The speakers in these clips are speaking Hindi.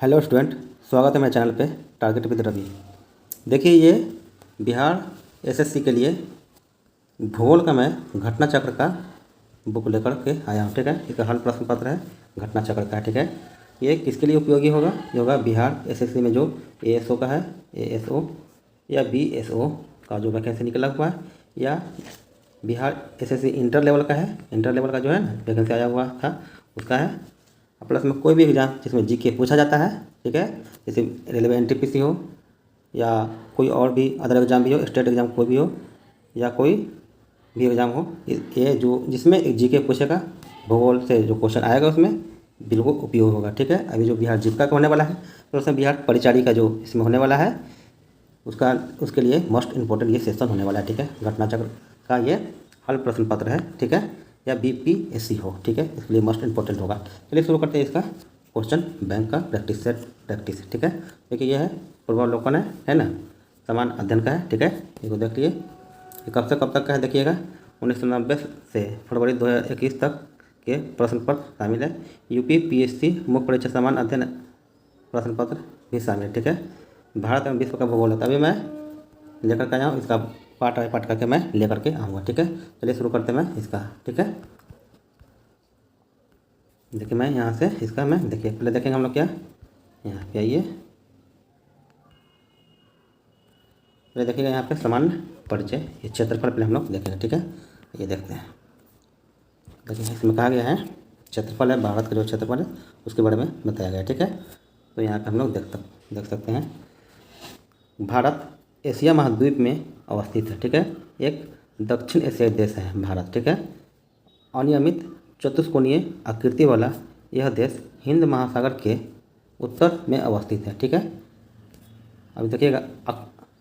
हेलो स्टूडेंट, स्वागत है मेरे चैनल पे टारगेट विद रवि। देखिए, ये बिहार एसएससी के लिए भूगोल का मैं घटना चक्र का बुक लेकर के आया हूँ। ठीक है, इसका हल प्रश्न पत्र है, घटना चक्र का है। ठीक है, ये किसके लिए उपयोगी होगा? ये होगा बिहार एसएससी में जो एएसओ का है, एएसओ या बीएसओ का जो वैकेंसी निकला हुआ है, या बिहार एसएससी इंटर लेवल का है, इंटर लेवल का जो है ना वैकेंसी आया हुआ था उसका है। प्लस में कोई भी एग्ज़ाम जिसमें जीके पूछा जाता है, ठीक है, जैसे रेलवे एनटीपीसी हो या कोई और भी अदर एग्ज़ाम भी हो, स्टेट एग्ज़ाम कोई भी हो या कोई भी एग्ज़ाम हो, ये जो जिसमें जीके पूछेगा, भूगोल से जो क्वेश्चन आएगा उसमें बिल्कुल उपयोग होगा। ठीक है, अभी जो बिहार जीविका का होने वाला है, तो उसमें बिहार परिचारी का जो इसमें होने वाला है उसके लिए मोस्ट इम्पोर्टेंट ये सेशन होने वाला है। ठीक है, घटना चक्र का ये हल प्रश्न पत्र है। ठीक है, या बीपीएससी हो, ठीक है, इसके लिए मोस्ट इम्पोर्टेंट होगा। चलिए शुरू करते हैं इसका क्वेश्चन बैंक का प्रैक्टिस सेट प्रैक्टिस। ठीक है, देखिए ये है पूर्वावलोकन है ना, समान अध्ययन का है। ठीक है, इसको देख लिए। ये कब से कब तक का है देखिएगा, 1990 से फरवरी 2021 तक के प्रश्न पत्र शामिल है। यूपी पीएससी मुख्य परीक्षा समान अध्ययन प्रश्न पत्र भी शामिल है। ठीक है, भारत एवं विश्व का भूगोल है, तभी मैं लेकर के आया हूँ, इसका पार्ट बाय पार्ट करके मैं लेकर के आऊँगा। ठीक है, चलिए शुरू करते हैं मैं इसका। ठीक है, देखिए मैं यहाँ से इसका मैं देखिए पहले देखेंगे हम लोग क्या, यहाँ पे आइए, पहले देखिएगा यहाँ पे सामान्य परिचय, ये क्षेत्रफल पहले हम लोग देखेंगे। ठीक है, ये देखते हैं। देखिए इसमें कहा गया है क्षेत्रफल है, भारत का जो क्षेत्रफल है उसके बारे में बताया गया है। ठीक है, तो यहाँ पे हम लोग देख सकते हैं भारत एशिया महाद्वीप में अवस्थित है। ठीक है, एक दक्षिण एशियाई देश है भारत। ठीक है, अनियमित चतुष्कोणीय आकृति वाला यह देश हिंद महासागर के उत्तर में अवस्थित है। ठीक है, अभी देखिएगा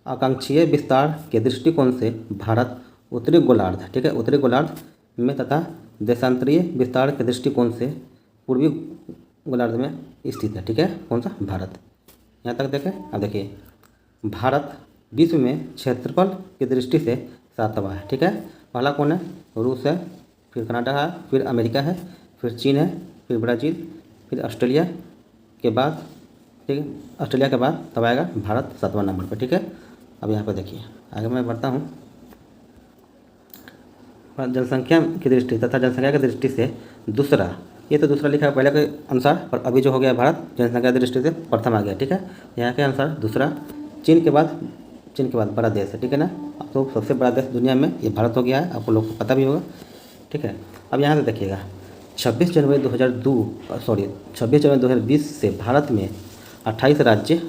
आकांक्षीय विस्तार के दृष्टिकोण से भारत उत्तरी गोलार्ध, ठीक है, उत्तरी गोलार्ध में तथा देशांतरीय विस्तार के दृष्टिकोण से पूर्वी गोलार्ध में स्थित है। ठीक है, कौन सा? भारत। यहाँ तक देखें। अब देखिए भारत विश्व में क्षेत्रफल की दृष्टि से सातवां है। ठीक है, पहला कौन है? रूस है, फिर कनाडा है, फिर अमेरिका है, फिर चीन है, फिर ब्राज़ील, फिर ऑस्ट्रेलिया के बाद, ठीक है, ऑस्ट्रेलिया के बाद तब आएगा भारत 7वां नंबर पर। ठीक है, अब यहाँ पर देखिए आगे मैं बढ़ता हूँ। जनसंख्या की दृष्टि तथा जनसंख्या की दृष्टि से दूसरा, ये तो दूसरा लिखा है पहले के अनुसार, पर अभी जो हो गया भारत जनसंख्या की दृष्टि से प्रथम आ गया। ठीक है, यहाँ के अनुसार दूसरा, चीन के बाद बड़ा देश है। ठीक है ना, अब तो सबसे बड़ा देश दुनिया में ये भारत हो गया है, आपको लोग को पता भी होगा। ठीक है, अब यहाँ से देखिएगा 26 जनवरी 2020 से भारत में 28 राज्य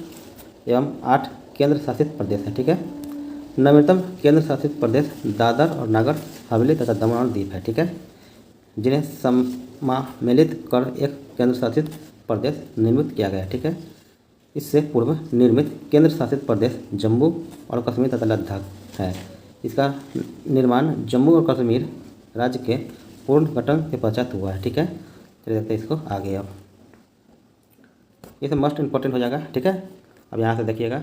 एवं 8 केंद्र शासित प्रदेश हैं। ठीक है, नवीनतम केंद्र शासित प्रदेश दादर और नागर हवेली तथा दमन और दीव है। ठीक है, जिन्हें सम्मिलित कर एक केंद्र शासित प्रदेश निर्मित किया गया है। ठीक है, इससे पूर्व निर्मित केंद्र शासित प्रदेश जम्मू और कश्मीर तथा लद्दाख है। इसका निर्माण जम्मू और कश्मीर राज्य के पूर्ण गठन के पश्चात हुआ है। ठीक है, चलिए देखते हैं इसको आगे। अब ये सब मोस्ट इम्पोर्टेंट हो जाएगा। ठीक है, अब यहाँ से देखिएगा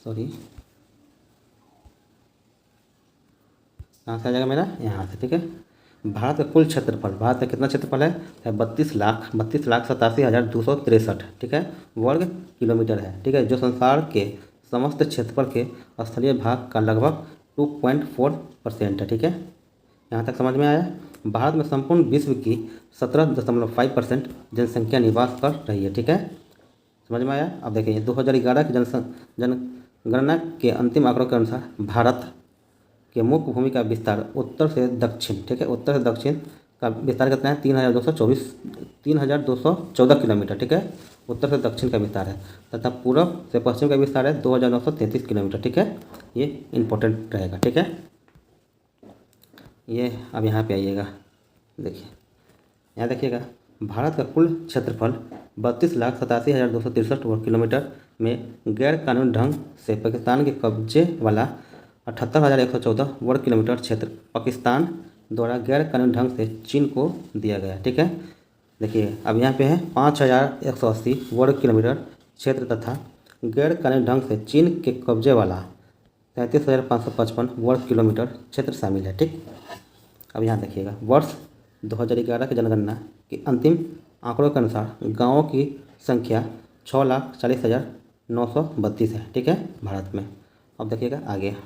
सॉरी, कहाँ से आ जाएगा मेरा? यहाँ से। ठीक है, भारत का कुल क्षेत्रफल, भारत का कितना क्षेत्रफल है? 32,87,263, ठीक है, वर्ग किलोमीटर है। ठीक है, जो संसार के समस्त क्षेत्रफल के स्थलीय भाग का लगभग 2.4% है। ठीक है, यहाँ तक समझ में आया? भारत में संपूर्ण विश्व की 17.5% जनसंख्या निवास कर रही है। ठीक है, समझ में आया? अब देखिए 2011 की जनगणना के अंतिम आंकड़ों के अनुसार भारत के मुख्य भूमि का विस्तार उत्तर से दक्षिण, ठीक है, उत्तर से दक्षिण का विस्तार कितना है? 3,214 किलोमीटर। ठीक है, उत्तर से दक्षिण का विस्तार है, तथा पूर्व से पश्चिम का विस्तार है 2,933 किलोमीटर। ठीक है, ये इंपॉर्टेंट रहेगा। ठीक है, ये अब यहाँ पे आइएगा, देखिए यहाँ देखिएगा भारत का कुल क्षेत्रफल 32,87,263 वर्ग किलोमीटर में गैर कानूनी ढंग से पाकिस्तान के कब्जे वाला 78,114 वर्ग किलोमीटर क्षेत्र पाकिस्तान द्वारा गैर कानूनी ढंग से चीन को दिया गया। ठीक है, देखिए अब यहाँ पे है 5,180 वर्ग किलोमीटर क्षेत्र तथा गैर कानूनी ढंग से चीन के कब्जे वाला 33,555 वर्ग किलोमीटर क्षेत्र शामिल है। ठीक, अब यहाँ देखिएगा वर्ष 2011 की जनगणना के अंतिम आंकड़ों के अनुसार गाँवों की संख्या 6,40,932 है, ठीक है, भारत में। अब देखिएगा आगे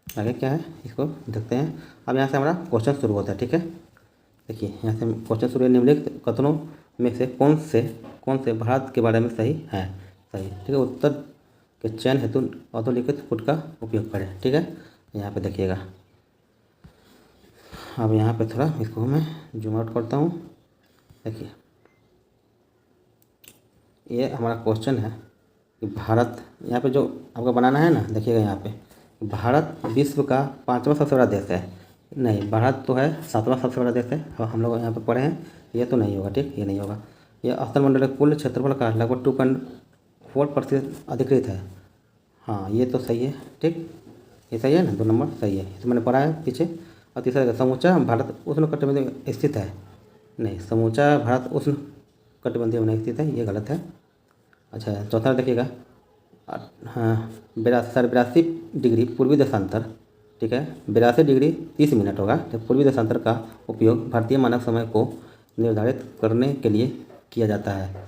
आगे क्या है, इसको देखते हैं। अब यहाँ से हमारा क्वेश्चन शुरू होता है, ठीक है। देखिए यहाँ से क्वेश्चन शुरू है, निम्नलिखित कथनों में से कौन से भारत के बारे में सही है, सही, ठीक है। उत्तर के चयन हेतु अधोलिखित पुट का उपयोग करें, ठीक है। यहाँ पे देखिएगा, अब यहाँ पे थोड़ा इसको मैं जूम आउट करता हूँ। देखिए ये हमारा क्वेश्चन है कि भारत, यहाँ पे जो आपको बनाना है ना, देखिएगा यहाँ पे भारत विश्व का 5वां सबसे बड़ा देश है। नहीं, भारत तो है 7वां सबसे बड़ा देश है, और हम लोग यहाँ पे पढ़े हैं, ये तो नहीं होगा, ठीक, ये नहीं होगा। ये स्थलमंडल के कुल क्षेत्रफल का लगभग 2.4% अधिकृत है। हाँ ये तो सही है, ठीक, ये सही है ना, 2 नंबर सही है, इसे मैंने पढ़ा है पीछे। और तीसरा समूचा भारत उष्णकटिबंधीय में स्थित है। नहीं, समूचा भारत उष्णकटिबंधीय में नहीं स्थित है, ये गलत है। अच्छा चौथा देखिएगा, हाँ 82 डिग्री पूर्वी देशांतर, ठीक है, 82 डिग्री 30 मिनट होगा। तो पूर्वी देशांतर का उपयोग भारतीय मानक समय को निर्धारित करने के लिए किया जाता है,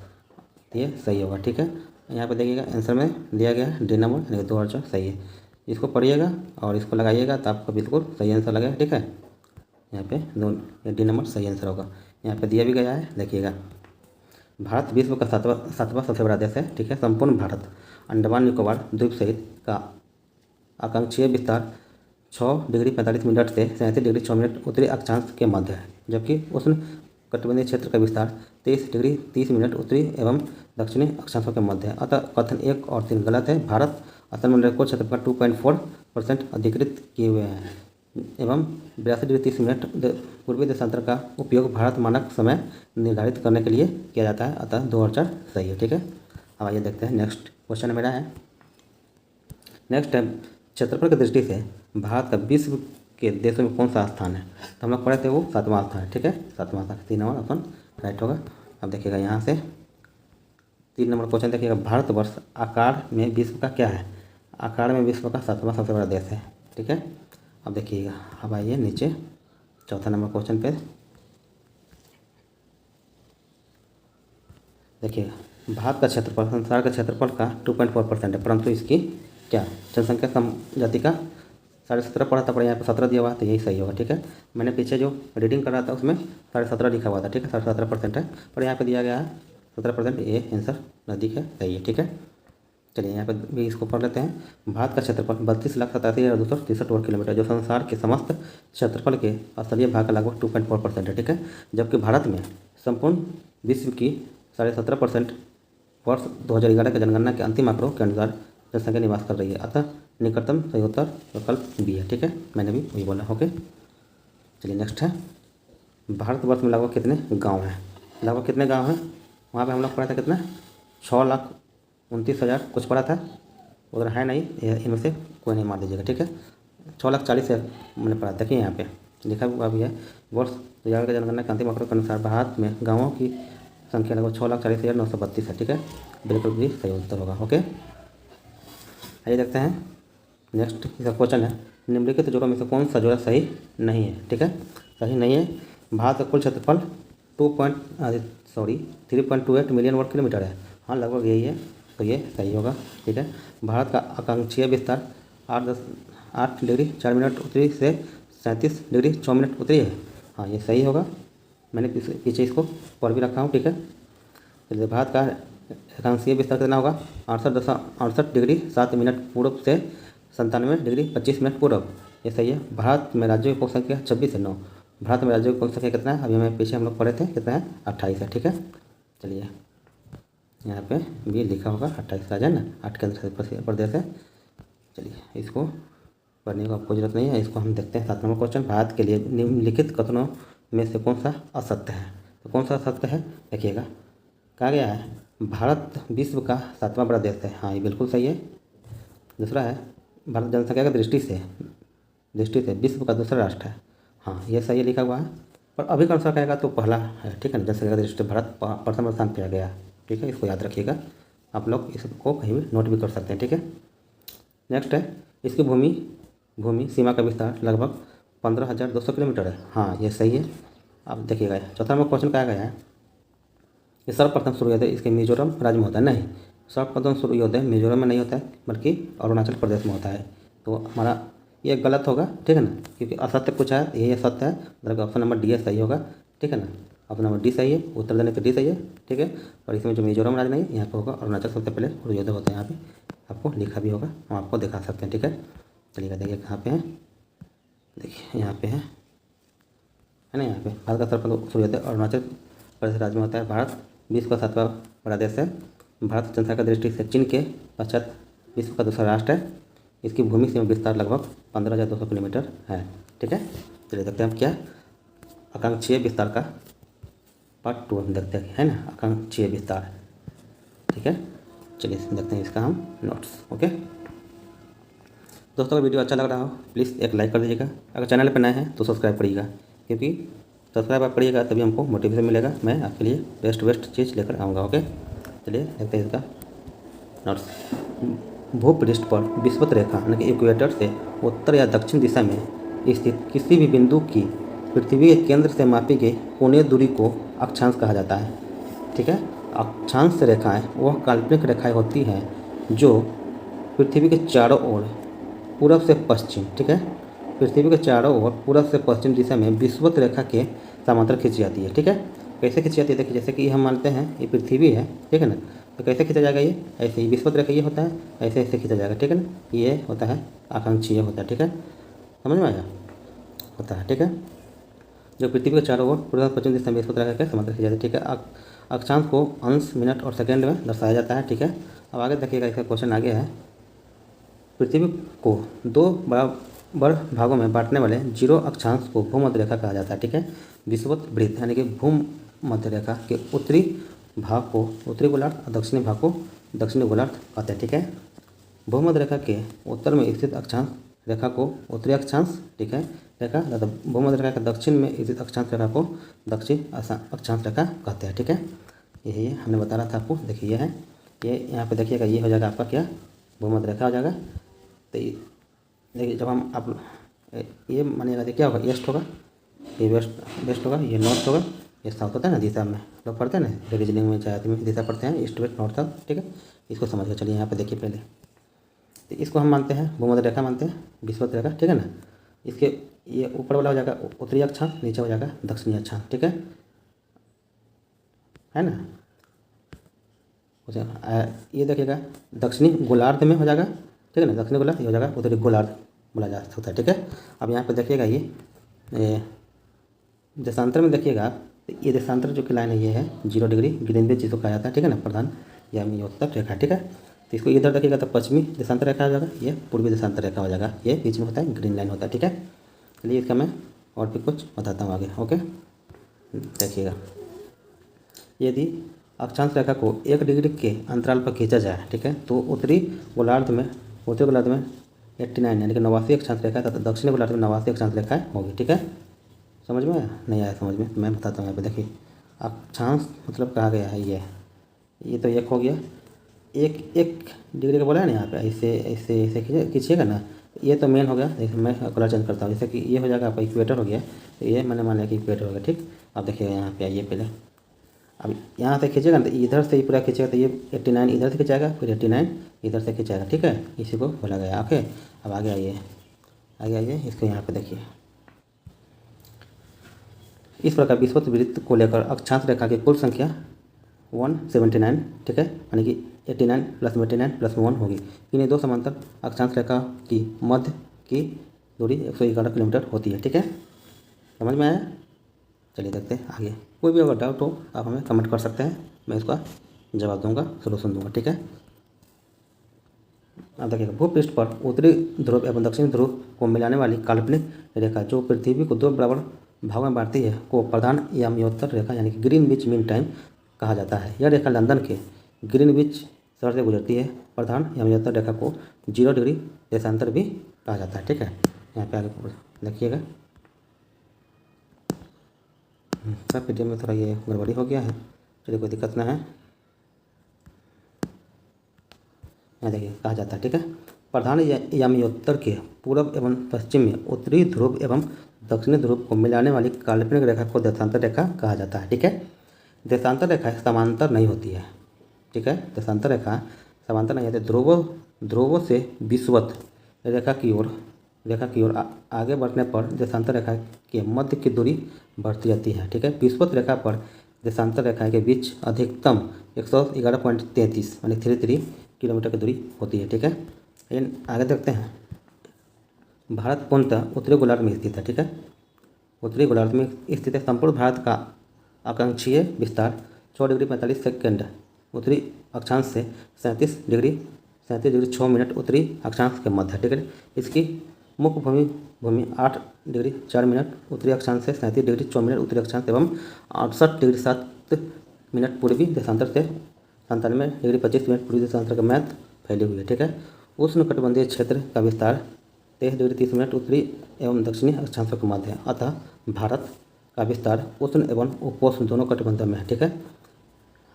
ये सही होगा, ठीक है। यहाँ पे देखिएगा आंसर में दिया गया है डी नंबर, यानी 2 और 4 सही है। इसको पढ़िएगा और इसको लगाइएगा तो आपको बिल्कुल सही आंसर लगेगा, ठीक है। यहाँ पे डी नंबर सही आंसर होगा। यहाँ पे दिया भी गया है, देखिएगा भारत विश्व का सातवां सबसे बड़ा देश है, ठीक है। संपूर्ण भारत अंडमान निकोबार द्वीप सहित का आकांक्षीय विस्तार 6 डिग्री 45 मिनट से 37 डिग्री 6 मिनट उत्तरी अक्षांश के मध्य है, जबकि उष्ण कटिबंधीय क्षेत्र का विस्तार 23 डिग्री 30 मिनट उत्तरी एवं दक्षिणी अक्षांशों के मध्य है। अतः कथन 1 और 3 गलत है। भारत स्थलमंडल को क्षेत्र का 2.4% अधिकृत किए हुए हैं एवं 82 डिग्री 30 मिनट पूर्वी देशांतर का उपयोग भारत मानक समय निर्धारित करने के लिए किया जाता है। अतः 2 और 4 सही है, ठीक है। अब आइए देखते हैं नेक्स्ट क्वेश्चन मेरा है। नेक्स्ट है, क्षेत्रफल की दृष्टि से भारत का विश्व के देशों में कौन सा स्थान है। तो हम लोग पढ़े थे वो 7वां स्थान है, ठीक है, 7वां स्थान, 3 नंबर ऑप्शन राइट होगा। अब देखिएगा यहाँ से 3 नंबर क्वेश्चन देखिएगा, भारतवर्ष आकार में विश्व का क्या है। आकार में विश्व का 7वां सबसे बड़ा देश है, ठीक है। अब देखिएगा, अब आइए नीचे 4था नंबर क्वेश्चन पे देखिएगा, भारत का क्षेत्रफल संसार के क्षेत्रफल का 2.4% है, परंतु इसकी क्या जनसंख्या जाति का 17.5 पढ़ा था, पर यहाँ पर 17 दिया हुआ है, तो यही सही होगा, ठीक है। मैंने पीछे जो रीडिंग कर रहा था उसमें 17.5 लिखा हुआ था, ठीक है, 17.5% है, पर यहाँ पे दिया गया है 17%, ये आंसर नज़दीक है, सही है, ठीक है। चलिए यहाँ पे भी इसको पढ़ लेते हैं। भारत का क्षेत्रफल 32,87,263 वर्ग किलोमीटर, जो संसार के समस्त क्षेत्रफल के स्थलीय भाग का लगभग 2.4% है, ठीक है। जबकि भारत में संपूर्ण विश्व की 17.5% वर्ष 2011 की जनगणना के अंतिम आंकड़ों के अनुसार जनसंख्या निवास कर रही है। अतः निकटतम सही उत्तर विकल्प बी है, ठीक है, मैंने भी वही बोला, ओके। चलिए नेक्स्ट है, भारतवर्ष में लगभग कितने गांव हैं। लगभग कितने गांव हैं, वहाँ पे हम लोग पढ़ा था कितना, 6,29,000 कुछ पढ़ा था, उधर है नहीं, इनमें से कोई नहीं, मान लीजिएगा, ठीक है। 6,40,000 मैंने पढ़ा, देखिए यहाँ पे लिखा हुआ भी है, वर्ष 2011 की जनगणना के अंतिम आंकड़ों के अनुसार भारत में गाँवों की संख्या लगभग 6,40,932 है, ठीक है, बिल्कुल भी सही उत्तर होगा, ओके। आइए देखते हैं नेक्स्ट, इसका क्वेश्चन है, निम्नलिखित जोड़ों में से कौन सा जोड़ा सही नहीं है, ठीक है, सही नहीं है। भारत का कुल क्षेत्रफल 3.28 मिलियन वर्ग किलोमीटर है, हाँ लगभग यही है, तो ये सही होगा, ठीक है। भारत का आकांक्षीय विस्तार 8 डिग्री 4 मिनट उत्तरी से 37 डिग्री 6 मिनट उत्तरी है, हाँ ये सही होगा, मैंने पीछे इसको पढ़ भी रखा हूँ, ठीक है। चलिए, भारत का आकांक्षीय विस्तार कितना होगा, 68 डिग्री 7 मिनट पूर्व से 97 डिग्री 25 मिनट पूर्व, ये सही है। भारत में राज्यों की कुल संख्या 26 है, 9। भारत में राज्यों की कुल संख्या कितना है, अभी हमें पीछे हम लोग पढ़े थे, कितना है, 28 है, ठीक है। चलिए यहाँ पे भी लिखा होगा 28 राज्य है ना, 8 केंद्र प्रदेश है। चलिए इसको पढ़ने को आपको जरूरत नहीं है, इसको हम देखते हैं 7 नंबर क्वेश्चन, भारत के लिए निम्नलिखित कथनों में से कौन सा असत्य है। तो कौन सा असत्य है, देखिएगा, कहा गया है भारत विश्व का 7वां बड़ा देश है, हाँ ये बिल्कुल सही है। दूसरा है, भारत जनसंख्या की दृष्टि से विश्व का दूसरा राष्ट्र है, हाँ ये सही है, लिखा हुआ है। पर अभी का अनुसार कहेगा तो पहला है, ठीक है ना, जनसंख्या की दृष्टि से भारत प्रथम स्थान पर आ गया, ठीक है, इसको याद रखिएगा, आप लोग इसको कहीं भी नोट भी कर सकते हैं, ठीक है। नेक्स्ट है, इसकी भूमि सीमा का विस्तार लगभग 15,200 किलोमीटर है, हाँ ये सही है। अब देखिएगा चौथा नंबर क्वेश्चन कहा गया है, ये सर्वप्रथम सूर्योदय इसके मिजोरम राज्य में होता है। नहीं, सर्वप्रथम सूर्योदय मिजोरम में नहीं होता है बल्कि अरुणाचल प्रदेश में होता है। तो हमारा ये गलत होगा, ठीक है ना, क्योंकि असत्य पूछा है, यही असत्य है, मतलब ऑप्शन नंबर डी सही होगा, ठीक है ना। ऑप्शन नंबर डी सही है, उत्तर देने के डी सही है, ठीक है। और इसमें जो मिजोरम राज्य नहीं है यहाँ पे होगा अरुणाचल, सबसे पहले सूर्योदय होता है। यहाँ पे आपको लिखा भी होगा, हम आपको दिखा सकते हैं, ठीक है। चलिएगा देखिए कहाँ पे है, देखिए यहाँ पे है ना। यहाँ पे भारत का सर्वप्रथम सूर्योदय अरुणाचल प्रदेश राज्य में होता है। भारत विश्व का 7वां बड़ा देश है। भारत जनसंख्या की दृष्टि से चीन के पश्चात विश्व का दूसरा राष्ट्र है। इसकी भूमि सीमा विस्तार लगभग 15,200 किलोमीटर है, ठीक है। चलिए देखते हैं हम क्या आकांक्षीय विस्तार का पार्ट 2 हम देखते हैं, है ना, आकांक्षीय विस्तार, ठीक है। चलिए देखते हैं इसका हम नोट्स, ओके। दोस्तों अगर वीडियो अच्छा लग रहा हो प्लीज़ एक लाइक कर दीजिएगा। अगर चैनल पर नए हैं तो सब्सक्राइब करिएगा, क्योंकि सब्सक्राइब आप करिएगा तभी हमको मोटिवेशन मिलेगा, मैं आपके लिए बेस्ट चीज़ लेकर आऊँगा, ओके। चलिए देखते हैं इसका नोट्स। भूपृष्ठ पर विषुवत रेखा यानी कि इक्वेटर से उत्तर या दक्षिण दिशा में स्थित किसी भी बिंदु की पृथ्वी के केंद्र से मापी गई कोणीय दूरी को अक्षांश कहा जाता है, ठीक है। अक्षांश रेखाएं वह काल्पनिक रेखाएं होती हैं जो पृथ्वी के चारों ओर पूरब से पश्चिम, ठीक है, पृथ्वी के चारों ओर पूरब से पश्चिम दिशा में विषुवत रेखा के समांतर खींची जाती है, ठीक है। कैसे खींची जाती है, देखिए जैसे कि हम मानते हैं ये पृथ्वी है, ठीक है ना, तो कैसे खींचा जाएगा, ये ऐसे ही विषुवत रेखा ये होता है, ऐसे ऐसे खींचा जाएगा, ठीक है ना। ये होता है आकांक्षीय होता है, ठीक है, समझ में आया, होता है, ठीक है। जो पृथ्वी के चारों ओर पूर्व पश्चिम दिशा में विषुवत रेखा के समांतर खींचा जाता है, ठीक है। अक्षांश को अंश, मिनट और सेकेंड में दर्शाया जाता है, ठीक है। अब आगे देखिएगा, इसका क्वेश्चन आगे है। पृथ्वी को 2 बराबर भागों में बांटने वाले जीरो अक्षांश को भूमध्य रेखा कहा जाता है, ठीक है। विषुवत वृत्त यानी कि भूमध्य रेखा के उत्तरी भाग को उत्तरी गोलार्ध और दक्षिणी भाग को दक्षिणी गोलार्ध कहते हैं, ठीक है। भूमध्य रेखा के उत्तर में स्थित अक्षांश रेखा को उत्तरी अक्षांश, ठीक है, रेखा, तथा भूमध्य रेखा के दक्षिण में स्थित अक्षांश रेखा को दक्षिण अक्षांश रेखा कहते हैं, ठीक है। यही हमने बता रहा था आपको, देखिए ये है, ये यहाँ पे देखिएगा, ये हो जाएगा आपका क्या, भूमध्य रेखा हो जाएगा। तो देखिए जब हम आप ये मानिएगा तो क्या होगा, ईस्ट होगा, ये वेस्ट होगा, ये नॉर्थ होगा, ये साउथ होता है ना, दिशा में लोग पढ़ते हैं ना रीजनिंग में, चाहे में दिशा पढ़ते हैं, ईस्ट वेस्ट नॉर्थ साउथ, ठीक है। इसको समझ के चलिए यहाँ पे देखिए पहले, तो इसको हम मानते हैं भूमध्य रेखा मानते हैं, विषुवत रेखा, ठीक है ना। इसके ये ऊपर वाला हो जाएगा उत्तरी अक्षांश, नीचे हो जाएगा दक्षिणी अक्षांश, ठीक है ना। ये देखिएगा दक्षिणी गोलार्ध में हो जाएगा, ठीक है ना, दक्षिणी गोलार्ध, ये हो जाएगा उत्तरी गोलार्ध बोला जा सकता है, ठीक है। अब यहाँ पे देखिएगा ये देशांतर में देखिएगा, ये देशांतर जो कि लाइन है ये है 0 डिग्री ग्रीनविच जिसको कहा जाता है, ठीक है ना, प्रधान या उत्तर रेखा, ठीक है। तो इसको इधर देखिएगा तो पश्चिमी देशांतर रेखा हो जाएगा, ये पूर्वी देशांतर रेखा हो जाएगा, ये बीच में होता है ग्रीन लाइन होता है, ठीक है। चलिए इसका मैं और भी कुछ बताता हूँ आगे, ओके। देखिएगा यदि अक्षांश रेखा को 1 डिग्री के अंतराल पर खींचा जाए, ठीक है, तो उत्तरी गोलार्ध में 89 यानी कि 89 अक्षांश रेखा तथा दक्षिणी गोलार्ध में 89 अक्षांश रेखाएं होगी, ठीक है। समझ में आया, नहीं आया समझ में, मैं बताता हूँ यहाँ पे देखिए। अक्षांश मतलब कहा गया है ये तो एक हो गया, एक डिग्री का बोला है ना, यहाँ पे ऐसे ऐसे ऐसे खींचिएगा ना, ये तो मेन हो गया। जैसे मैं कलर चेंज करता हूँ, जैसे कि ये हो जाएगा आपका इक्वेटर हो गया, तो ये मैंने मान लिया कि इक्वेटर हो गया, ठीक। अब देखिएगा यहाँ पे आइए पहले, अब यहाँ से खींचेगा ना, तो इधर से ही पूरा खींचेगा, तो ये 89 इधर से खींचाएगा, फिर 89 इधर से खींचाएगा, ठीक है, इसी को बोला गया, ओके। अब आगे आइए इसको यहाँ पे देखिए। इस प्रकार विषुवत वृत्त को लेकर अक्षांश रेखा की कुल संख्या 179, ठीक है, यानी कि 89 + 89 + 1 होगी। इन्हीं 2 समांतर अक्षांश रेखा की मध्य की दूरी 111 किलोमीटर होती है, ठीक है, समझ में आया। चलिए देखते हैं आगे। कोई भी अगर डाउट हो आप हमें कमेंट कर सकते हैं, मैं इसका जवाब दूंगा, सोल्यूशन दूंगा, ठीक है। अब देखिएगा भूपृष्ठ पर उत्तरी ध्रुव एवं दक्षिणी ध्रुव को मिलाने वाली काल्पनिक रेखा जो पृथ्वी को 2 बराबर भागों में बांटती है को प्रधान याम्योत्तर रेखा यानी कि ग्रीनविच मीन टाइम कहा जाता है। यह रेखा लंदन के ग्रीनविच शहर से गुजरती है। प्रधान याम्योत्तर रेखा को 0 डिग्री देशांतर भी कहा जाता है, ठीक है। यहाँ पे आगे देखिएगा, सब वीडियो में थोड़ा ये गड़बड़ी हो गया है, चलिए कोई दिक्कत ना है। यहाँ देखिए कहा जाता है, ठीक है, प्रधान याम्योत्तर के पूर्व एवं पश्चिम में उत्तरी ध्रुव एवं दक्षिणी ध्रुव को मिलाने वाली काल्पनिक रेखा को देशांतर रेखा कहा जाता है, ठीक है। देशांतर रेखाएं समांतर नहीं होती है, ठीक है। देशांतर रेखा समांतर नहीं होती, ध्रुवों से विषुवत रेखा की ओर आगे बढ़ने पर देशांतर रेखा के मध्य की दूरी बढ़ती जाती है, ठीक है। विषुवत रेखा पर देशांतर रेखाएं के बीच अधिकतम 111.33 यानी 33 किलोमीटर की दूरी होती है, ठीक है। लेकिन आगे देखते हैं। भारत पूर्णतः उत्तरी गोलार्ध में स्थित है, ठीक है। उत्तरी गोलार्ध में स्थित है। संपूर्ण भारत का आकांक्षीय विस्तार 6 डिग्री 45 सेकेंड उत्तरी अक्षांश से 37 डिग्री 6 मिनट उत्तरी अक्षांश के मध्य है, ठीक है। इसकी मुख्य भूमि 8 डिग्री 4 मिनट उत्तरी अक्षांश से 37 डिग्री 4 मिनट उत्तरी अक्षांश एवं 68 डिग्री 7 मिनट पूर्वी देशांतर से 97 डिग्री 25 मिनट पूर्वी देशांतर के मैथ फैली हुई है, ठीक है। उष्णकटिबंधीय क्षेत्र का विस्तार 23 डिग्री 30 मिनट उत्तरी एवं दक्षिणी अक्षांशों के मध्य है। अतः भारत का विस्तार उष्ण एवं उपोष्ण दोनों कटिबंधों में है, ठीक है।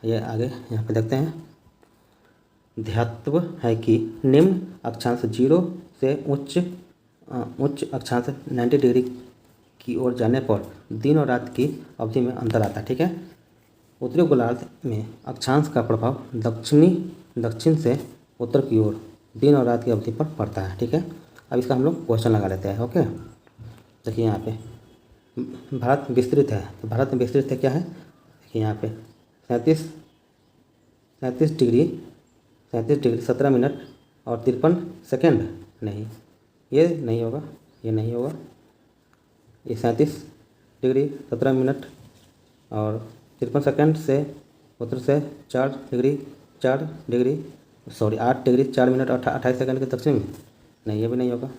ये आगे यहाँ पे देखते हैं। ध्यातव्य है कि निम्न अक्षांश 0 से उच्च अक्षांश 90 डिग्री की ओर जाने पर दिन और रात की अवधि में अंतर आता है, ठीक है। उत्तरी गोलार्ध में अक्षांश का प्रभाव दक्षिण से उत्तर की ओर दिन और रात की अवधि पर पड़ता है, ठीक है। अब इसका हम लोग क्वेश्चन लगा लेते हैं, ओके। देखिए यहाँ पे भारत विस्तृत है, तो भारत में विस्तृत है क्या है, देखिए यहाँ पे 37 डिग्री 17 मिनट और 53 सेकेंड, नहीं ये नहीं होगा, ये 37 डिग्री 17 मिनट और 53 सेकेंड से उत्तर से 8 डिग्री 4 मिनट और 28 सेकेंड के दक्षिण में, नहीं ये भी नहीं होगा।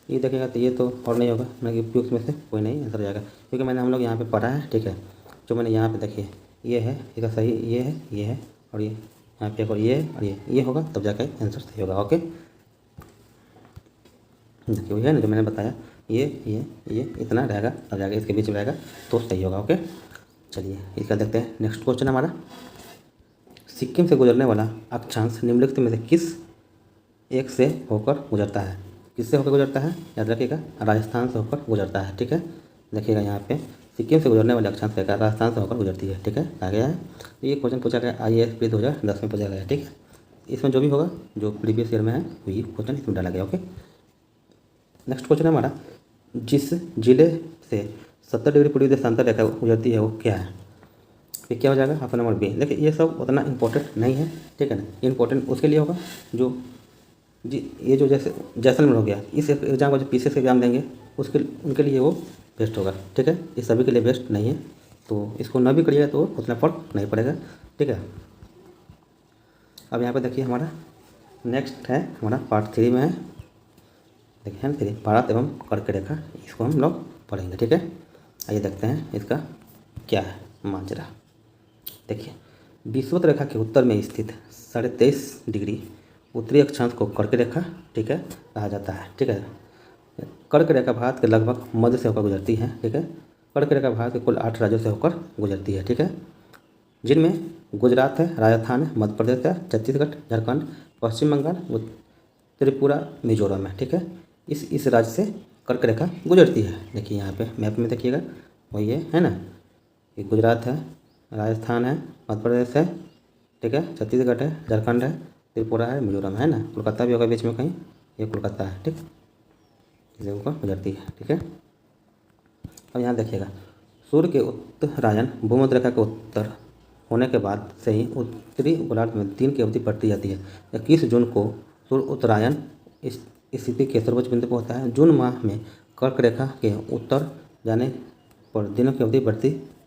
ये देखेगा तो ये तो और नहीं होगा, ना कि उपयुक्त में से कोई नहीं आंसर जाएगा, क्योंकि मैंने हम लोग यहाँ पे पढ़ा है, ठीक है। जो मैंने यहाँ पे देखिए ये है, इसका सही ये है और ये यहाँ पे और ये होगा, तब जाकर आंसर सही होगा, ओके। देखिए वही है ना जो मैंने बताया, ये इतना रहेगा, तब जाकर इसके बीच में रहेगा तो सही होगा, ओके। चलिए इसका देखते हैं। नेक्स्ट क्वेश्चन हमारा, सिक्किम से गुजरने वाला अक्षांश निम्नलिखित में से किस एक से होकर गुजरता है? किससे होकर गुजरता है, याद रखिएगा, राजस्थान से होकर गुजरता है, ठीक है। देखिएगा यहाँ पे सिक्किम से गुजरने वाले अक्षांश रेखा राजस्थान से होकर गुजरती है, ठीक है। आ गया है, तो ये क्वेश्चन पूछा गया IAS प्री 2010 में पूछा गया, ठीक है। इसमें जो भी होगा जो प्रीवियस ईयर में है वही क्वेश्चन इसमें डाला गया, ओके। नेक्स्ट क्वेश्चन है हमारा, जिस जिले से 70 डिग्री पूर्वी देशांतर रेखा गुजरती है वो क्या है? ये क्या हो जाएगा, ऑप्शन नंबर बी। देखिए ये सब उतना इंपॉर्टेंट नहीं है, ठीक है ना। इंपॉर्टेंट उसके लिए होगा जो जी ये जो जैसे जैसलमेर हो गया, इस एग्जाम का जो पीसीएस एग्जाम देंगे उनके लिए वो बेस्ट होगा, ठीक है। ये सभी के लिए बेस्ट नहीं है, तो इसको न भी करिएगा तो उतना फर्क नहीं पड़ेगा, ठीक है। अब यहाँ पे देखिए हमारा नेक्स्ट है, हमारा पार्ट 3 में है, देखिए 3 भारत एवं कर्क रेखा, इसको हम लोग पढ़ेंगे, ठीक है। आइए देखते हैं इसका क्या है मांजरा। देखिए विषुवत रेखा के उत्तर में स्थित 23.5 डिग्री उत्तरी अक्षांश को कर्क रेखा, ठीक है, कहा जाता है, ठीक है। कर्क रेखा भारत के लगभग मध्य से होकर गुजरती है, ठीक है। कर्क रेखा भारत के कुल 8 राज्यों से होकर गुजरती है, ठीक है, जिनमें गुजरात है, राजस्थान है, मध्य प्रदेश है, छत्तीसगढ़, झारखंड, पश्चिम बंगाल, त्रिपुरा, मिजोरम है, ठीक है। इस राज्य से कर्क रेखा गुजरती है। देखिए यहाँ पे मैप में देखिएगा वही है ना, ये गुजरात है, राजस्थान है, मध्य प्रदेश है, ठीक है, छत्तीसगढ़ है, झारखंड है, त्रिपुरा है, मिजोरम है ना, कोलकाता भी होगा बीच में कहीं, ये कोलकाता है, ठीक, इसे ऊपर गुजरती है, ठीक है। अब यहाँ देखिएगा सूर्य के उत्तरायण भूमध्य रेखा के उत्तर होने के बाद से ही उत्तरी गोलार्ध में दिन की अवधि बढ़ती जाती है। 21 जून को सूर्य उत्तरायण इस स्थिति के सर्वोच्च बिंदु पर होता है। जून माह में कर्क रेखा के उत्तर जाने पर दिनों की अवधि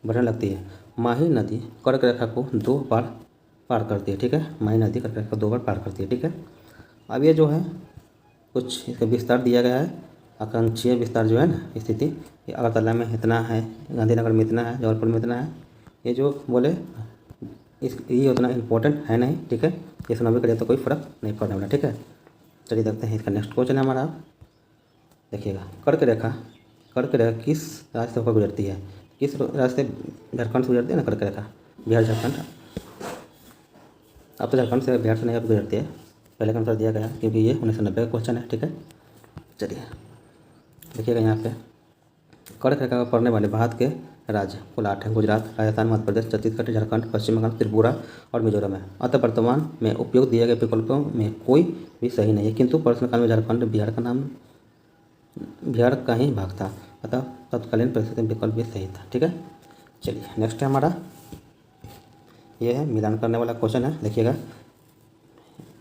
बढ़ने लगती है। माही नदी कर्क रेखा को 2 बार पार करती है, ठीक है। माही नदी कर्क रेखा को 2 बार पार करती है, ठीक है। अब ये जो है कुछ इसका विस्तार दिया गया है, आकांक्षीय विस्तार जो है ना स्थिति, ये अगरतला में इतना है, गांधीनगर में इतना है, जबलपुर में इतना है, ये जो बोले ये उतना इम्पोर्टेंट है नहीं, ठीक है। ये सुना भी करिए तो कोई फर्क नहीं पड़ने वाला, ठीक है। चलिए देखते हैं इसका नेक्स्ट क्वेश्चन है हमारा। देखिएगा कर्क रेखा किस राज्य से होकर गुजरती है? किस राज्य से? झारखंड से गुजरती है ना कर्क रेखा, बिहार झारखंड। अब तो झारखंड से बिहार से नहीं अब गुजरती है, पहले का आंसर दिया गया क्योंकि ये 1990 का क्वेश्चन है, ठीक है। चलिए देखिएगा यहाँ पे कर्क रेखा पर पड़ने वाले भारत के राज्य कुल 8 हैं। गुजरात, राजस्थान, मध्य प्रदेश, छत्तीसगढ़, झारखंड, पश्चिम बंगाल, त्रिपुरा और मिजोरम है। अतः वर्तमान में उपयोग दिए गए विकल्पों में कोई भी सही नहीं है, किंतु प्रश्नकाल में झारखंड बिहार का ही भाग था, अतः तत्कालीन परिस्थिति में विकल्प भी सही था। ठीक है, चलिए नेक्स्ट है हमारा, ये है मिलान करने वाला क्वेश्चन है। देखिएगा,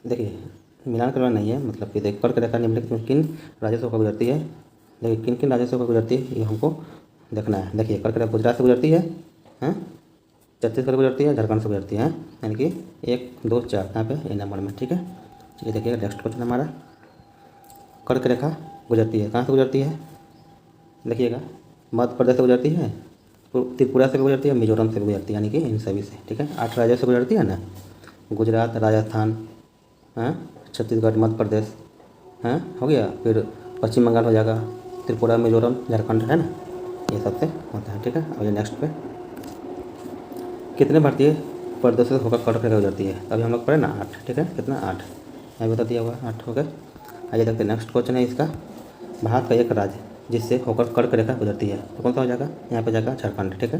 देखिए मिलान करना नहीं है, मतलब कि देख कर्क रेखा निम्नलिखित में किन राज्यों से गुजरती है। देखिए किन किन राज्यों से गुजरती है ये हमको देखना है। देखिए कर्क रेखा गुजरात से गुजरती है, हैं, छत्तीसगढ़ गुजरती है, झारखंड से गुजरती है, यानी कि 1 2 4 यहाँ पे ए नंबर में। ठीक है, चलिए देखिएगा नेक्स्ट क्वेश्चन हमारा, कर्क रेखा गुजरती है, कहाँ से गुजरती है। देखिएगा मध्य प्रदेश से गुजरती है, त्रिपुरा से गुजरती है, मिजोरम से गुजरती है, यानी कि इन सभी से। ठीक है, 8 राज्यों से गुजरती है ना, गुजरात, राजस्थान, हैं, छत्तीसगढ़, मध्य प्रदेश, हैं, हो गया, फिर पश्चिम बंगाल हो जाएगा, त्रिपुरा, मिजोरम, झारखंड है ना, ये सबसे होता है। ठीक है, अब ये नेक्स्ट पे, कितने भारतीय प्रदेशों से होकर कर्क रेखा गुजरती है। अभी हम लोग पढ़े ना 8। ठीक है, कितना 8 यहाँ बता दिया हुआ 8 हो गए। आइए देखते हैं नेक्स्ट क्वेश्चन है इसका, भारत का एक राज्य जिससे होकर कर्क रेखा गुजरती है, तो कौन सा हो जाएगा, यहाँ पे जाएगा झारखंड। ठीक है,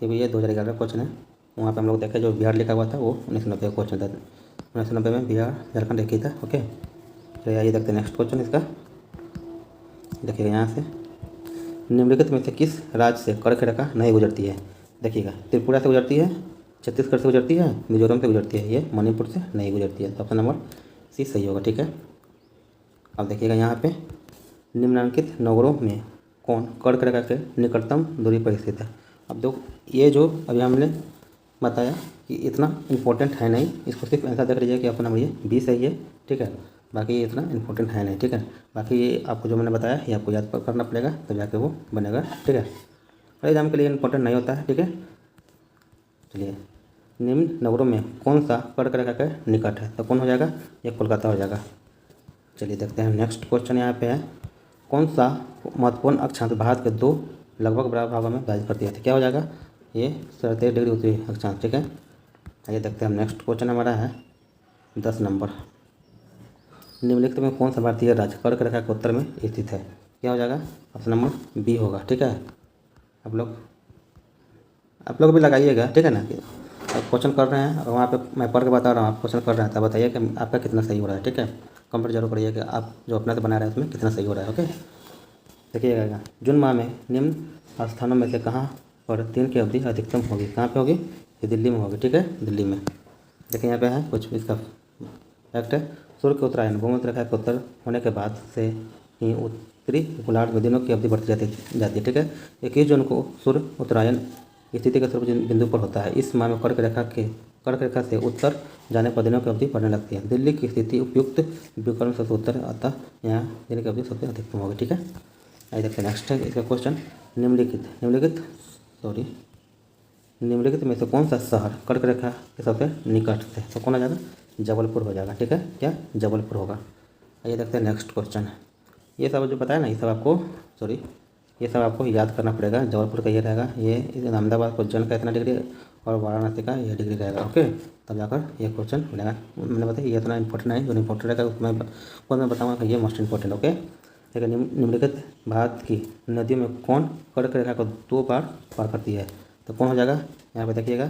ये भी ये 2011 का क्वेश्चन है, वहाँ पे हम लोग देखे जो बिहार लिखा हुआ था वो 1990 का क्वेश्चन था, 1990 में बिहार झारखंड एक ही था। ओके, तो आइए देखते हैं नेक्स्ट क्वेश्चन इसका। देखिएगा यहाँ से, निम्नलिखित में से किस राज्य से कर्क रेखा नहीं गुजरती है। देखिएगा त्रिपुरा से गुजरती है, छत्तीसगढ़ से गुजरती है, मिजोरम से गुजरती है, ये मणिपुर से नहीं गुजरती है, तो ऑप्शन नंबर सी सही होगा। ठीक है, अब देखिएगा यहाँ पे, निम्नलिखित नगरों में कौन कर्क रेखा के निकटतम दूरी पर स्थित है। अब दो, ये जो अभी हमने बताया कि इतना इम्पोर्टेंट है नहीं, इसको सिर्फ ऐसा देख लीजिए कि ऑप्शन नंबर ये बी सही है। ठीक है, बाकी ये इतना इम्पोर्टेंट है नहीं। ठीक है, बाकी ये आपको जो मैंने बताया ये आपको याद करना पड़ेगा, तब जाके वो बनेगा। ठीक है, और एग्जाम के लिए इम्पोर्टेंट नहीं होता है। ठीक है, चलिए, निम्न नगरों में कौन सा कर्क रेखा के निकट है, तो कौन हो जाएगा, ये कोलकाता हो जाएगा। चलिए देखते हैं नेक्स्ट क्वेश्चन यहाँ पे है, कौन सा महत्वपूर्ण अक्षांश भारत के 2 लगभग बराबर भागों में विभाजित करती है, तो क्या हो जाएगा, ये 37 डिग्री उत्तरी अक्षांश। ठीक है, आइए देखते हैं नेक्स्ट क्वेश्चन हमारा है 10 नंबर, निम्नलिखित में कौन सा भारतीय राज्य कर्क रेखा के उत्तर में स्थित है, क्या हो जाएगा, ऑप्शन नंबर बी होगा। ठीक है, आप लोग भी लगाइएगा। ठीक है ना, कि आप क्वेश्चन कर रहे हैं और वहाँ पे मैं पढ़ के बता रहा हूँ, आप क्वेश्चन कर रहे हैं, तब बताइए कि आपका कितना सही हो रहा है। ठीक है, कमेंट जरूर करिए कि आप जो अपना से बना रहे हैं उसमें कितना सही हो रहा है। ओके, देखिएगा, जून माह में निम्न स्थानों में से कहाँ पर दिन की अवधि अधिकतम होगी, कहाँ पे होगी, ये दिल्ली में होगी। ठीक है, दिल्ली में। देखिए यहाँ पे है कुछ इसका फैक्ट है, सूर्य के उत्तरायण भूमध्य रेखा के उत्तर होने के बाद से ही उत्तरी गोलार्ध में दिनों की अवधि बढ़ती जाती है। ठीक है, 21 जून को सूर्य उत्तरायण स्थिति के सर्व बिंदु पर होता है। इस माह में कर्क रेखा से उत्तर जाने पर दिनों की अवधि बढ़ने लगती है। दिल्ली की स्थिति उपयुक्त विकर्ण सबसे उत्तर, अतः यहाँ दिन की अवधि सबसे अधिकतम होगी। ठीक है, आइए देखते हैं नेक्स्ट है इसका क्वेश्चन, निम्नलिखित में से कौन सा शहर कर्क रेखा के सबसे निकट से, तो कौन आ जाएगा, जबलपुर हो जाएगा। ठीक है, क्या जबलपुर होगा। आइए देखते हैं नेक्स्ट क्वेश्चन, ये सब जो बताया ना, ये सब आपको याद करना पड़ेगा। जबलपुर का ये रहेगा, ये अहमदाबाद क्वेश्चन का इतना डिग्री और वाराणसी का ये डिग्री रहेगा। ओके, तब जाकर ये क्वेश्चन बनेगा। मैंने बताया ये इतना इंपॉर्टेंट नहीं, जो इंपॉर्टेंट रहेगा उसमें मैं बताऊँगा कि ये मोस्ट इंपॉर्टेंट। ओके, लेकिन निम्नलिखित भारत की नदियों में कौन कर्क रेखा को 2 बार पार करती है, तो कौन हो जाएगा, यहाँ पे देखिएगा,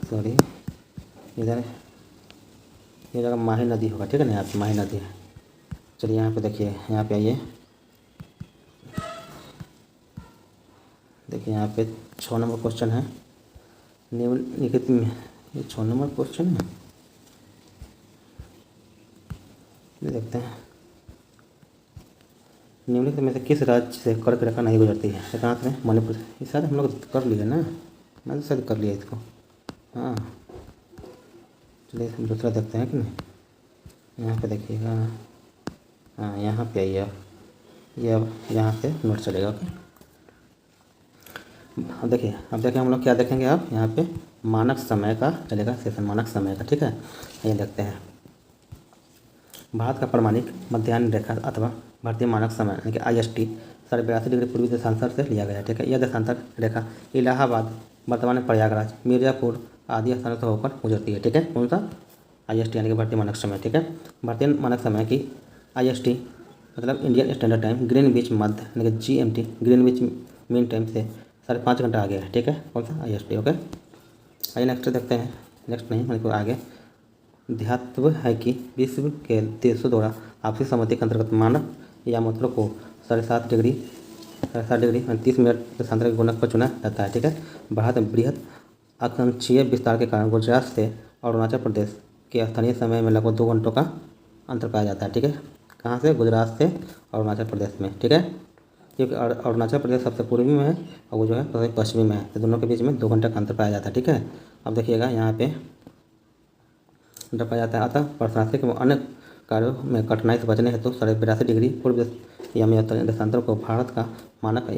सॉरी इधर ये जगह माही नदी होगा। ठीक है ना, यहाँ पे माही नदी है। चलिए यहाँ पे देखिए, यहाँ पे आइए, देखिए यहाँ पे 6 नंबर क्वेश्चन है, निम्नलिखित में, ये 6 नंबर क्वेश्चन है, ये देखते हैं, निम्नलिखित में से किस राज्य से कर्क रेखा नहीं गुजरती है, तो कहाँ से, मणिपुर से। ये शायद हम लोग कर लिए ना, मैं तो शायद कर लिया इसको। हाँ, चलिए हम दूसरा देखते हैं कि नहीं। यहाँ पे देखिएगा, हाँ यहाँ पे आइए, ये अब यहाँ से नोट चलेगा। ओके, अब देखिए हम लोग क्या देखेंगे, अब यहाँ पे मानक समय का चलेगा सेशन, मानक समय का। ठीक है, ये देखते हैं, भारत का प्रमाणिक मध्याह्न रेखा अथवा भारतीय मानक समय यानी कि IST 82.5 डिग्री पूर्वी देशांतर से लिया गया है। ठीक है, यह देशांतर रेखा इलाहाबाद, वर्तमान में प्रयागराज, मिर्ज़ापुर आदि स्थानों से होकर गुजरती है। ठीक है, कौन सा, IST यानी कि भारतीय मानक समय। ठीक है, भारतीय मानक समय की IST मतलब इंडियन स्टैंडर्ड टाइम ग्रीनविच मध्य यानी कि GMT ग्रीनविच मीन टाइम से 5.5 घंटा आगे है। ठीक है, कौन सा IST। ओके, आइए नेक्स्ट देखते हैं। नेक्स्ट नहीं मतलब आगे ध्यातव्य है कि विश्व के देशों द्वारा आपसी सहमति के अंतर्गत मानक यामात्रा को 7.5 डिग्री 30 मिनट देशांतर के गुणक पर चुना जाता है। ठीक है, भारत में बृहद आकांक्षीय विस्तार के कारण गुजरात से अरुणाचल प्रदेश के स्थानीय समय में लगभग 2 घंटों का अंतर पाया जाता है। ठीक है, कहाँ से? गुजरात से अरुणाचल प्रदेश में। ठीक है, क्योंकि अरुणाचल प्रदेश सबसे पूर्वी में है और वो जो है सबसे पश्चिमी में है, तो दोनों के बीच में 2 घंटे का अंतर पाया जाता है। ठीक है, अब देखिएगा यहाँ पे अंतर पाया जाता है। अतः प्रशासनिक एवं अन्य कार्यों में कठिनाई से बचने हेतु 82.5 डिग्री पूर्व यामियोत्तर देशांतर को भारत का मानक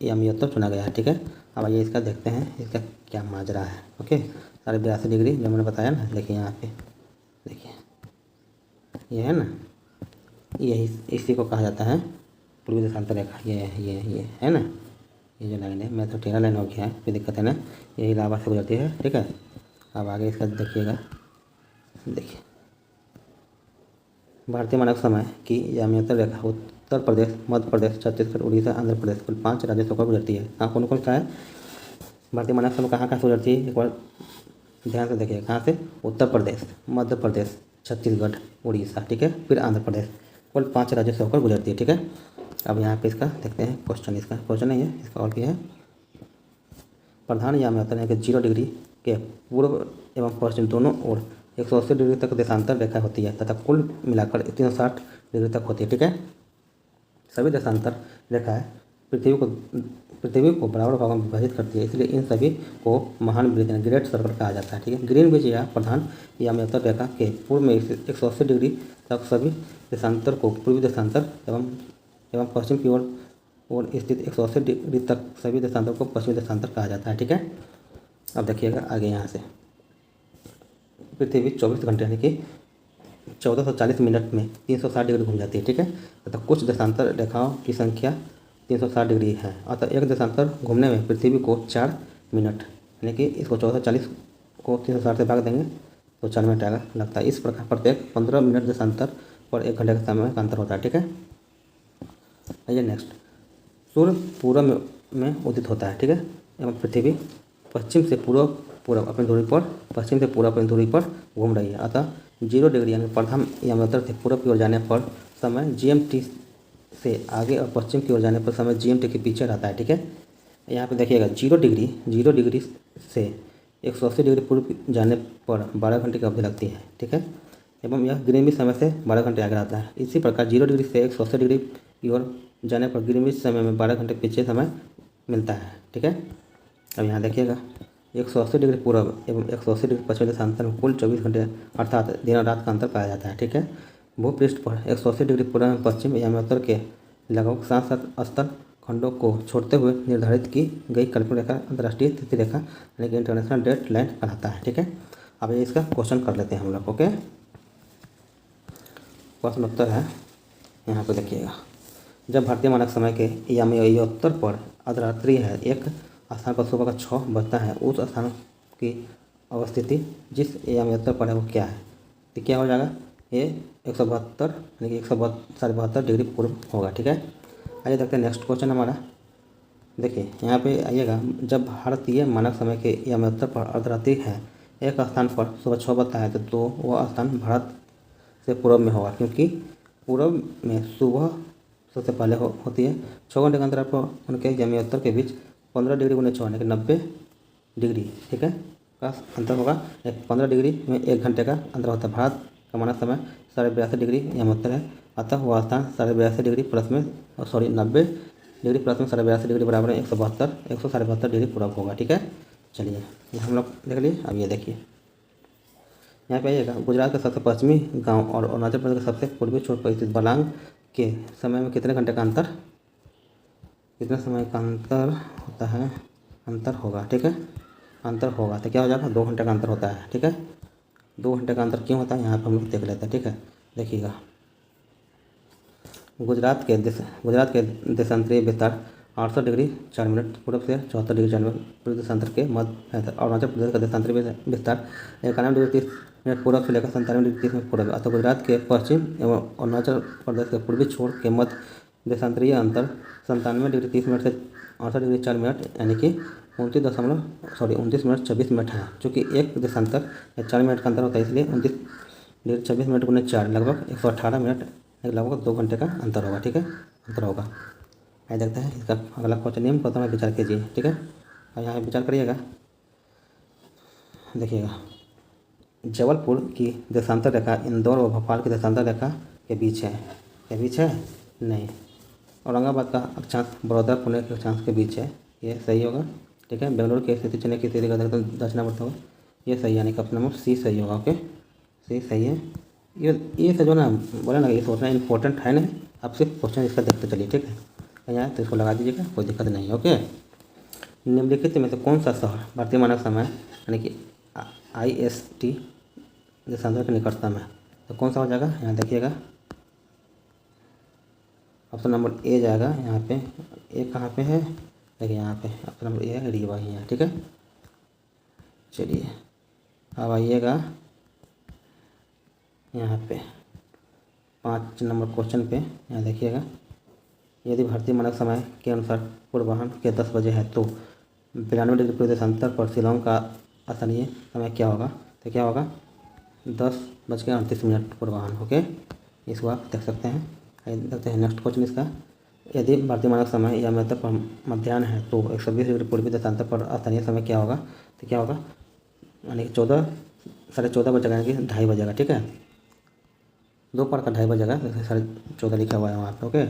यामियोत्तर चुना गया है। ठीक है, अब आइए इसका देखते हैं इसका क्या माजरा है। ओके, 82.5 डिग्री जो मैंने बताया ना, देखिए यहाँ पे देखिए ये है ना, यही इसी को कहा जाता है पूर्वी देशांतर रेखा। ये है ना, ये जो लाइन है, मैं तो 13 लाइन हो गया है, कोई दिक्कत है ना, यही इलाहाबाद से गुजरती है। ठीक है, अब आगे इसका देखिएगा। देखिए भारतीय मानक समय की यामियोत्तर रेखा उत्तर प्रदेश, मध्य प्रदेश, छत्तीसगढ़, उड़ीसा, आंध्र प्रदेश कुल 5 राज्यों से होकर गुजरती है। कहाँ कौन कौन सा है? भारतीय मानक समय कहाँ कहाँ से गुजरती है एक बार ध्यान से देखिए। कहाँ से? उत्तर प्रदेश, मध्य प्रदेश, छत्तीसगढ़, उड़ीसा, ठीक है, फिर आंध्र प्रदेश कुल 5 राज्यों से होकर गुजरती है। ठीक है, अब यहाँ पे इसका देखते हैं क्वेश्चन। इसका क्वेश्चन नहीं है, इसका और क्या है? प्रधान यामियोत्तर यानी कि 0 डिग्री के पूर्व एवं पश्चिम दोनों ओर 180 डिग्री तक देशांतर रेखा होती है तथा कुल मिलाकर 360 डिग्री तक होती है। ठीक है, सभी देशांतर रेखाएं पृथ्वी को बराबर भागों में विभाजित करती है, इसलिए इन सभी को महान वृत्त यानी ग्रेट सर्कल कहा जाता है। ठीक है, ग्रीनविच या प्रधान यामियोत्तर रेखा के पूर्व में 180 डिग्री तक सभी देशांतर को पूर्वी देशांतर एवं पश्चिम की ओर स्थित 180 डिग्री तक सभी देशांतर को पश्चिमी देशांतर कहा जाता है। ठीक है, अब देखिएगा आगे यहाँ से पृथ्वी 24 घंटे यानी कि 1440 मिनट में 360 डिग्री घूम जाती है। ठीक है, तथा कुछ देशांतर रेखाओं की संख्या 360 डिग्री है। अतः एक देशांतर घूमने में पृथ्वी को 4 मिनट यानी कि इसको 1440 को 360 से भाग देंगे तो 4 मिनट आएगा लगता है। इस प्रकार प्रत्येक 15 मिनट देशांतर पर 1 घंटे का समय का अंतर होता है। ठीक है, आइए नेक्स्ट। सूर्य पूर्व में उदित होता है। ठीक है, एवं पृथ्वी पश्चिम से पूर्व अपनी दूरी पर पश्चिम से पूर्व अपनी दूरी पर घूम रही है। अतः 0 डिग्री यानी प्रथम यामियोत्तर से पूर्व की ओर जाने पर समय GMT से आगे और पश्चिम की ओर जाने पर समय GMT के पीछे रहता है। ठीक है, यहाँ पे देखिएगा 0 डिग्री से 180 डिग्री पूर्व जाने पर 12 घंटे की अवधि लगती है। ठीक है, एवं यह ग्रीनविच समय से 12 घंटे आगे रहता है। इसी प्रकार 0 डिग्री से 180 डिग्री की ओर जाने पर ग्रीनविच समय में 12 घंटे पीछे समय मिलता है। ठीक है, अब यहाँ देखिएगा 180 डिग्री पूर्व एवं 180 डिग्री पश्चिम देशांतर में कुल 24 घंटे अर्थात दिन और रात का अंतर पाया जाता है। ठीक है, भूपृष्ठ पर 180 डिग्री पूर्व में पश्चिम यामियोत्तर के लगभग 7 स्तर खंडों को छोड़ते हुए निर्धारित की गई कल्पना रेखा अंतर्राष्ट्रीय तिथि रेखा यानी कि इंटरनेशनल डेट लाइन कहलाता है। ठीक है, अब ये इसका क्वेश्चन कर लेते हैं हम लोग। ओके, क्वेश्चन उत्तर है यहाँ पे देखिएगा। जब भारतीय मानक समय के यामियोत्तर पर अर्धरात्रि है, एक स्थान पर सुबह का 6 बजता है, उस स्थान की अवस्थिति जिस यामियोत्तर पर है वो क्या है? तो क्या हो जाएगा? ये 172 यानी कि 172 डिग्री पूर्व होगा। ठीक है, आइए देखते हैं नेक्स्ट क्वेश्चन हमारा। देखिए यहाँ पे आइएगा, जब भारतीय मानक समय के यामियोत्तर पर अर्धरात्रि है, एक स्थान पर सुबह 6 बजता है, तो वह स्थान भारत से पूर्व में होगा, क्योंकि पूर्व में सुबह सबसे पहले होती है। 6 घंटे के अंतराल पर उनके यामियोत्तर के बीच 15 डिग्री गुने 6 यानी कि 90 डिग्री, ठीक है, का अंतर होगा। 15 डिग्री में 1 घंटे का अंतर होता है। भारत का मानक समय 82.5 डिग्री यामियोत्तर है, अतः वह स्थान 82.5 डिग्री प्लस में 90 डिग्री प्लस में 82.5 डिग्री बराबर है 172 डिग्री पूर्व होगा। ठीक है, चलिए ये हम लोग देख लिए। अब ये देखिए यहाँ पे आइएगा, गुजरात के सबसे पश्चिमी गांव और अरुणाचल प्रदेश के सबसे पूर्वी छोर पर स्थित बलांग के समय में कितने घंटे का अंतर होता है? अंतर होगा। ठीक है, अंतर होगा तो क्या हो जाएगा? 2 घंटे का अंतर होता है। ठीक है, 2 घंटे का अंतर क्यों होता है यहाँ पर हम लोग देख लेते हैं। ठीक है, देखिएगा गुजरात के देशांतरीय विस्तार 68 डिग्री 4 मिनट पूर्व से 74 डिग्री 4 मिनट देशांतर के मध्य है। अरुणाचल प्रदेश का देशांतरी विस्तार 91 डिग्री 30 मिनट पूर्व से लेकर 97 डिग्री 30 मिनट पूर्व अतः गुजरात के पश्चिम एवं अरुणाचल प्रदेश के पूर्वी छोर के मध्य देशांतरीय अंतर 97 डिग्री 30 मिनट से 68 डिग्री 4 मिनट यानी कि 29 मिनट 24 मिनट है, चूँकि एक देशांतर या 4 मिनट का अंतर होता है, इसलिए 29 डिग्री 24 मिनट गुने 4 लगभग 118 मिनट, लगभग 2 घंटे का अंतर होगा। ठीक है, अंतर होगा। आइए देखते हैं इसका अगला क्वेश्चन। नियम पत्र में विचार कीजिए। ठीक है, और यहाँ विचार करिएगा। देखिएगा, जबलपुर की देशांतर रेखा इंदौर व भोपाल की देशांतर रेखा के बीच है। के बीच है? नहीं। औरंगाबाद का अक्षांश बड़ौदा पुणे के अक्षांश के बीच है, ये सही होगा। ठीक है, बेंगलुरु की स्थिति चेन्नई की स्थिति का दक्षिणावर्त होगा, ये सही, यानी कि ऑप्शन नंबर सी सही होगा। ओके, सी सही है। ये से जो ना बोला ना, ये सोचना इंपॉर्टेंट है नहीं, आप सिर्फ क्वेश्चन इसका देखते चलिए। ठीक है, यहाँ तो इसको लगा दीजिएगा, कोई दिक्कत नहीं है। ओके, निम्नलिखित में से कौन सा शहर भारतीय मानक समय यानी कि IST देशांतर के निकटतम है? तो कौन सा हो जाएगा? यहाँ देखिएगा, ऑप्शन नंबर ए जाएगा। यहाँ पे ए कहाँ पे है? देखिए यहाँ पे ऑप्शन नंबर ए है, रीवा ही है। ठीक है, चलिए अब आइएगा यहाँ पे 5 नंबर क्वेश्चन पे। यहाँ देखिएगा, यदि भारतीय मानक समय के अनुसार पूर्वाह्न के 10 बजे है तो 92 डिग्री पूर्व देशांतर पर शिलोंग का स्थानीय समय क्या होगा? तो क्या होगा? 10:38 पूर्वाह्न। ओके, इसको आप देख सकते हैं। देखते हैं नेक्स्ट क्वेश्चन इसका। यदि भारतीय मानक समय या मध्याह्न है तो 120 डिग्री पूर्वी देशांतर पर स्थानीय समय क्या होगा? तो क्या होगा? यानी कि 14:30 बजेगा, यानी कि 2:30 बजेगा। ठीक है, दोपहर का 2:30 बजेगा, 14:30 लिखा हुआ है वहाँ पे। ओके,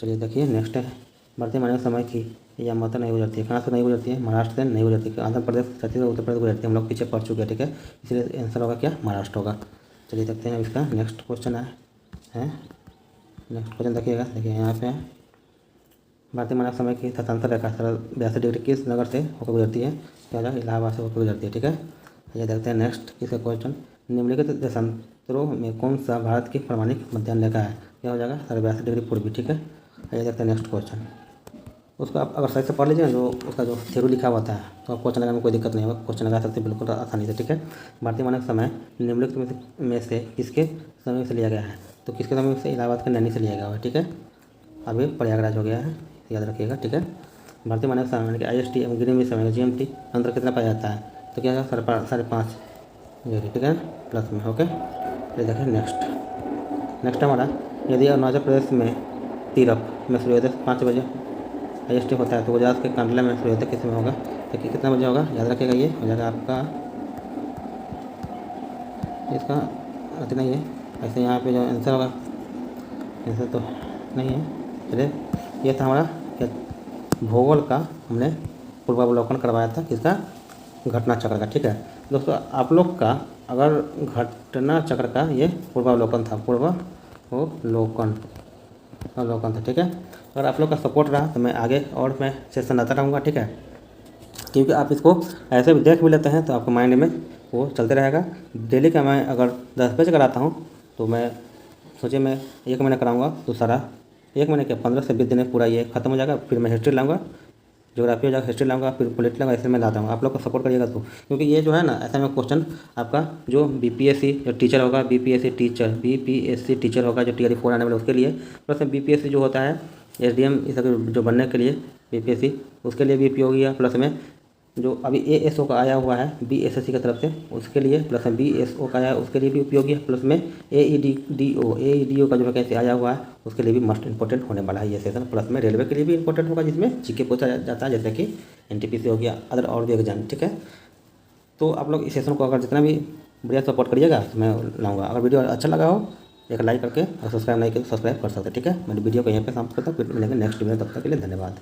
चलिए देखिए नेक्स्ट है। भारतीय मानक समय की या मात्रा नहीं गुजरती है, कहाँ से नहीं गुजरती है? महाराष्ट्र से नहीं गुजरती है, आंध्र प्रदेश, छत्तीसगढ़, उत्तर प्रदेश गुजरती है। हम लोग पीछे पढ़ चुके हैं। ठीक है, इसलिए आंसर होगा क्या? महाराष्ट्र होगा। चलिए देखते हैं इसका नेक्स्ट क्वेश्चन है। नेक्स्ट क्वेश्चन देखिएगा। देखिए यहाँ पे भारतीय मानक समय की देशांतर रेखा 82 डिग्री किस नगर से होकर गुजरती है? क्या होगा? इलाहाबाद से होकर गुजरती है। ठीक है, ये देखते हैं नेक्स्ट इसका क्वेश्चन। निम्नलिखित देशांतरों में कौन सा भारत की प्रमाणिक मध्याह्न रेखा है? क्या हो जाएगा? 82 डिग्री पूर्वी। ठीक है, ये देखते हैं नेक्स्ट क्वेश्चन। उसको आप अगर सही से पढ़ लीजिए, जो उसका जो थ्योरी लिखा हुआ है, तो आप क्वेश्चन लगाने में कोई दिक्कत नहीं होगा, क्वेश्चन लगा सकते बिल्कुल आसानी से। ठीक है, भारतीय मानक समय निम्नलिखित में से किसके समय से लिया गया है? तो किसके समय से? इलाहाबाद के नैनी से लिया गया है। ठीक है, अभी प्रयागराज हो गया है, याद रखिएगा। ठीक है, भारतीय मानक समय यानी कि IST एवं ग्रीनविच समय GMT अंतर कितना पाया जाता है? तो क्या है? 5.5 डिग्री। ठीक है, प्लस में। ओके, ये देखिए नेक्स्ट हमारा, यदि अरुणाचल प्रदेश में तीरप में सूर्योदय 5 बजे IST होता है तो गुजरात के कांडला में सूर्योदय किस समय होगा? तो कितना बजे होगा? याद रखिएगा, ये हो जाएगा आपका, इसका इतना ही है। ऐसे यहाँ पे जो आंसर होगा, आंसर तो नहीं है। चलिए, ये था हमारा क्या, भूगोल का हमने पूर्वावलोकन करवाया था, किसका? घटना चक्र का। ठीक है दोस्तों, आप लोग का अगर घटना चक्र का ये पूर्वावलोकन था, अवलोकन था। ठीक है, अगर आप लोग का सपोर्ट रहा तो मैं आगे और मैं सेशन आता रहूँगा। ठीक है, क्योंकि आप इसको ऐसे भी देख भी लेते हैं तो आपके माइंड में वो चलते रहेगा। डेली का मैं अगर 10 पेज कराता हूँ तो मैं सोचिए मैं 1 महीना कराऊँगा तो सारा 1 महीने के 15 से 20 दिन में पूरा ये खत्म हो जाएगा। फिर मैं हिस्ट्री लाऊंगा, ज्योग्राफी हो जाएगा, हिस्ट्री लाऊंगा, फिर पॉलिटी लाऊंगा, ऐसे में लाता हूँ। आप लोग को सपोर्ट करिएगा तो, क्योंकि ये जो है ना, ऐसा में क्वेश्चन आपका जो BPSC जो टीचर होगा, BPSC टीचर होगा, जो TRE 4 आने वाला उसके लिए, प्लस में BPSC जो होता है SDM इस जो बनने के लिए BPSC, उसके लिए भी उपयोगी है। प्लस में जो अभी ASO का आया हुआ है BSSC की तरफ से, उसके लिए, प्लस में BSO का आया है उसके लिए भी उपयोगी है। प्लस में AEDO का जो वैकेंसी आया हुआ है उसके लिए भी मस्ट इंपॉर्टेंट होने वाला है ये सेशन। प्लस में रेलवे के लिए भी इंपॉर्टेंट होगा, जिसमें GK पूछा जाता है, जैसे कि NTPC हो गया, अदर और भी एग्जाम। ठीक है, तो आप लोग इस सेशन को अगर जितना भी बढ़िया सपोर्ट करिएगा तो मैं लाऊंगा। अगर वीडियो अच्छा लगा हो एक लाइक करके, और सब्सक्राइब नहीं किया तो सब्सक्राइब कर सकते हैं। ठीक है, मेरी वीडियो को यहीं पे समाप्त करता हूँ, फिर मिलेंगे नेक्स्ट वीडियो, तब तक के लिए धन्यवाद।